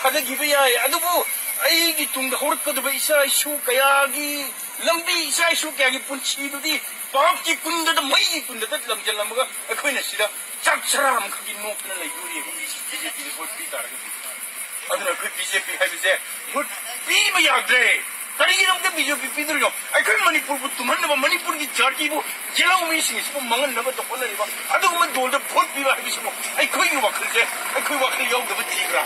थादगिबा याय अदुबु अईगी तुंग हौरकदबा इसा इशु कयागी लंबी इसा इशु कयागी पुंछीदुदी पाप की कुंदद मई की कुंदद लमजलमगा अखोइना सिदा चाकचराम खगी नोकना लैदुरी बीजेपी दे वोट पी तारग अदुना खु बीजेपी हाइबसे वोट पीबा याद्रे करिगिरमते बीजेपी पीदुरियो अखोइ मणिपुर बु तुमनबा मणिपुर की जाति बु जेलाउ मिसिंगसिबु मंगनबा तो होनरिबा अदुगुम दोलद वोट पीबा हाइबसिबु अखोइगी वखलसे अखोइ वखल याउदबा जीग्रा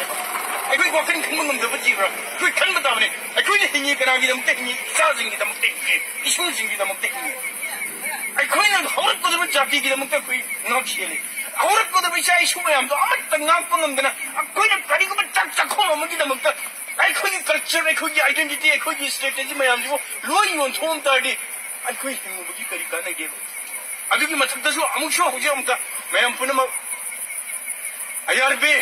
अखोइ वखल खंगमदबा जीग्रा अखोइ खंबदाबने अखोइनि हिंगी कनागिदमते हिंगी साजिंगिदमते हिंगी इशुजिंगिदमते हिंगी अखोइना हौरकदबा जातिगिदमते अखोइ नाखिले हौरकदबा इसा इशु मयामदो अमत्त नाकपा ngमदना अखोइना करिगबा चाक चाखोम अमगिदमते अखोइगी कल्चर अखोइगी आइडेंटिटी अखोइगी स्ट्रेटेजी मयामजिबु लोइ योनथोम तारदि अखोइ हिंगबगी करि कानागे अदुगी मथक्तसु अमुक्सु हौजे अमुका मयाम पुनम आईआरबी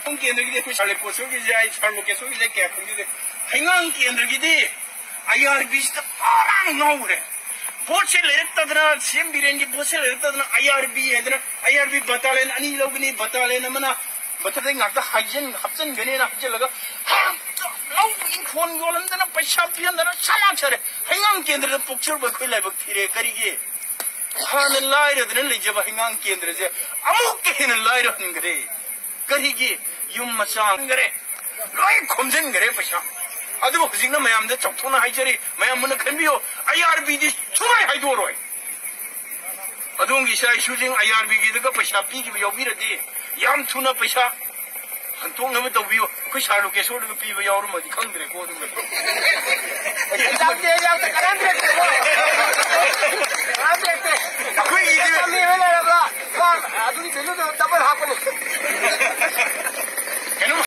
हम केंद्रगिदि अखोइ साले पोसोगी जाय सार्वकेसोगी जाय क्या खंगिदे हैंगांग केंद्रगिदि आईआरबी sta पारां नौरे बोचे लेरतदना सीएम बिरेंगी बोचे लेरतदना आईआरबी हेदना आईआरबी बटालियन अनि लोगनी बटालियन मना बटदे ngakta हाइजन हपचन गने ना हपचलगा लौ इनफोन योलंदना पैसा पियंदना समाचार हैंगांग केंद्र पोक्चर बखोइ लाइबक थिरे करिगे हान लाइरदना लेजबा हैंगांग केंद्र जे अमुक केन लाइरहनगरे करिगे युम मचांगरे लोइ खोमजनगरे पैसा अदुबो हजिंगना मयामदे चौथोना हाइजरी मयामना खनबियो आईआरबी दि सुराय हाइदोरोय अदोंगी सा इशुजिंग आईआरबी गिदगा पैसा पीगिबो यावबिरदि याम थुना पैसा हंतोंगबो तौबियो खै सारो केसोर पीबो यावरमदि खंगरे को दुंग जाते जाते करंद्रे को आते खै इदि मेला रबला अदुनी भेलो डबल हापने